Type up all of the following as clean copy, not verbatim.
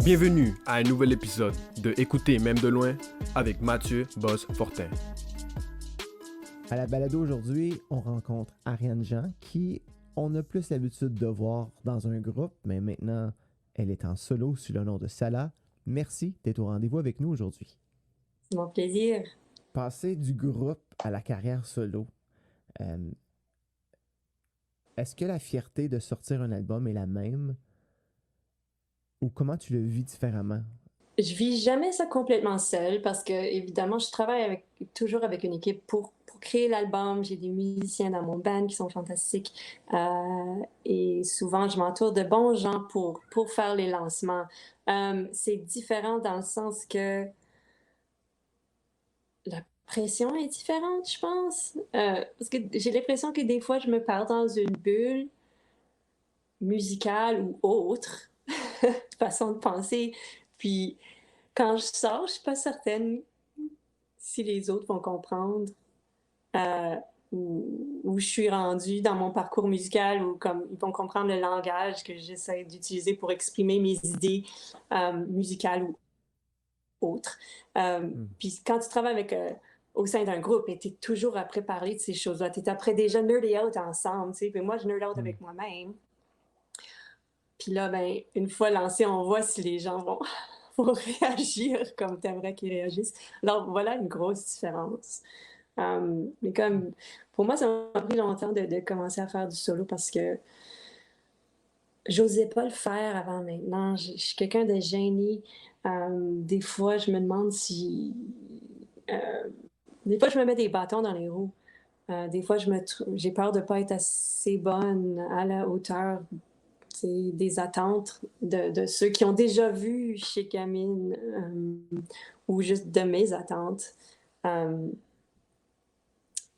Bienvenue à un nouvel épisode de Écouter même de loin avec Mathieu Boss-Fortin. À la balado aujourd'hui, on rencontre Ariane Jean qui on a plus l'habitude de voir dans un groupe, mais maintenant elle est en solo sous le nom de Salah. Merci d'être au rendez-vous avec nous aujourd'hui. C'est mon plaisir. Passer du groupe à la carrière solo, est-ce que la fierté de sortir un album est la même ou comment tu le vis différemment? Je vis jamais ça complètement seule parce que, évidemment, je travaille toujours avec une équipe pour créer l'album. J'ai des musiciens dans mon band qui sont fantastiques. Et souvent, je m'entoure de bons gens pour faire les lancements. C'est différent dans le sens que la pression est différente, je pense. Parce que j'ai l'impression que des fois, je me perds dans une bulle musicale ou autre, façon de penser. Puis quand je sors, je suis pas certaine si les autres vont comprendre où je suis rendue dans mon parcours musical ou comme ils vont comprendre le langage que j'essaie d'utiliser pour exprimer mes idées musicales ou autres. Puis quand tu travailles au sein d'un groupe, tu es toujours après parler de ces choses-là. Tu es après déjà nerdy out ensemble, tu sais. Puis moi, je nerd out avec moi-même. Puis là, ben, une fois lancé, on voit si les gens vont réagir comme tu aimerais qu'ils réagissent. Alors, voilà une grosse différence. Mais comme, pour moi, ça m'a pris longtemps de commencer à faire du solo parce que j'osais pas le faire avant maintenant. Je suis quelqu'un de gêné. Des fois, je me demande si... des fois, je me mets des bâtons dans les roues. Des fois, j'ai peur de pas être assez bonne à la hauteur des attentes de ceux qui ont déjà vu chez Camille ou juste de mes attentes.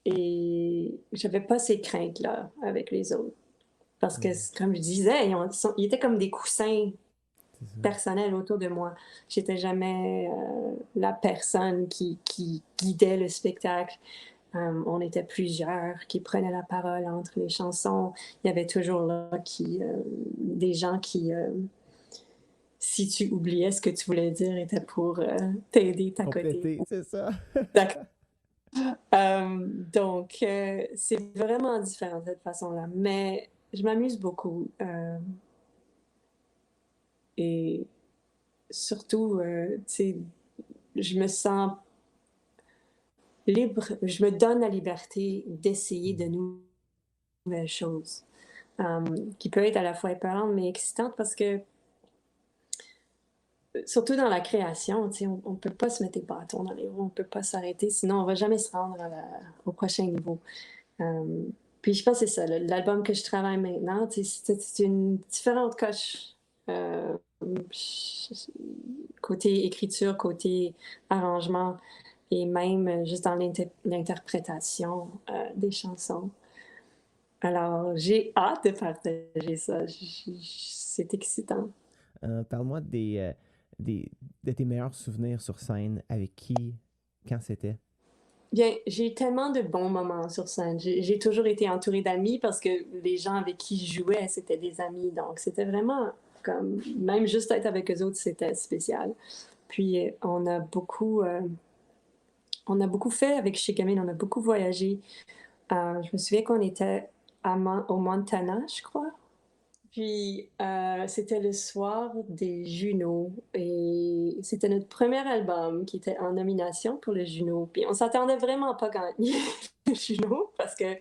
Et j'avais pas ces craintes-là avec les autres. Parce que, comme je disais, ils étaient comme des coussins personnels autour de moi. J'étais jamais la personne qui guidait le spectacle. On était plusieurs qui prenaient la parole entre les chansons. Il y avait toujours là des gens qui, si tu oubliais ce que tu voulais dire, étaient pour t'aider, Compléter, t'accoter. c'est ça. D'accord. Donc, c'est vraiment différent de cette façon-là. Mais je m'amuse beaucoup. Et surtout, tu sais, je me sens libre. Je me donne la liberté d'essayer de nouvelles choses. Qui peut être à la fois épeurante mais excitante parce que, surtout dans la création, tu sais, on peut pas se mettre des bâtons dans les roues, on peut pas s'arrêter, sinon on va jamais se rendre au prochain niveau. Puis je pense que c'est ça, l'album que je travaille maintenant, c'est une différente coche. Côté écriture, côté arrangement et même juste dans l'interprétation des chansons. Alors, j'ai hâte de partager ça. C'est excitant. Parle-moi de tes meilleurs souvenirs sur scène. Avec qui? Quand c'était? Bien, j'ai eu tellement de bons moments sur scène. J'ai toujours été entourée d'amis parce que les gens avec qui je jouais, c'était des amis. Donc, c'était vraiment comme... Même juste être avec eux autres, c'était spécial. Puis, on a beaucoup fait avec Chez Camille. On a beaucoup voyagé. Je me souviens qu'on était au Montana, je crois. Puis, c'était le soir des Junos et c'était notre premier album qui était en nomination pour les Junos. Puis, on s'attendait vraiment pas à gagner les Junos parce que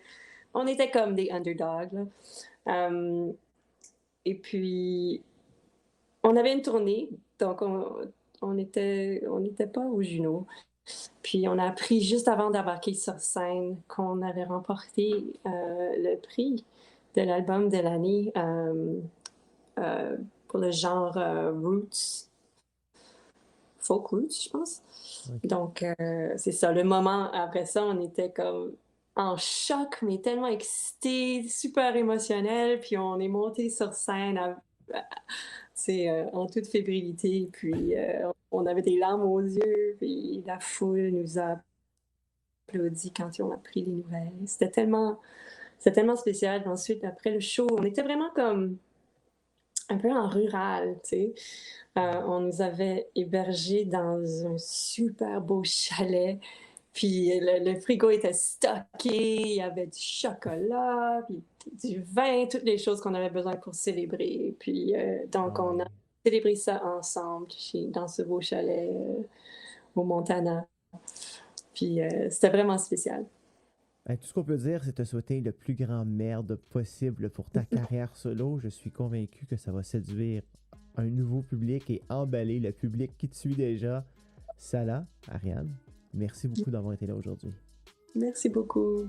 on était comme des underdogs, là. Et puis, on avait une tournée, donc on n'était pas aux Junos. Puis, on a appris juste avant d'embarquer sur scène qu'on avait remporté le prix de l'album de l'année. Pour le genre roots, folk roots, je pense. Okay. Donc, c'est ça. Le moment après ça, on était comme en choc, mais tellement excités, super émotionnel. Puis on est monté sur scène en toute fébrilité. Puis on avait des larmes aux yeux. Puis la foule nous a applaudi quand ils ont appris les nouvelles. C'était tellement spécial. Ensuite, après le show, on était vraiment comme un peu en rural, tu sais. On nous avait hébergés dans un super beau chalet. Puis le frigo était stocké, il y avait du chocolat, puis du vin, toutes les choses qu'on avait besoin pour célébrer. Puis donc, Ah on a oui. célébré ça ensemble dans ce beau chalet au Montana. Puis c'était vraiment spécial. Ben, tout ce qu'on peut dire, c'est te souhaiter le plus grand merde possible pour ta carrière solo. Je suis convaincu que ça va séduire un nouveau public et emballer le public qui te suit déjà. Salah, Ariane, merci beaucoup d'avoir été là aujourd'hui. Merci beaucoup.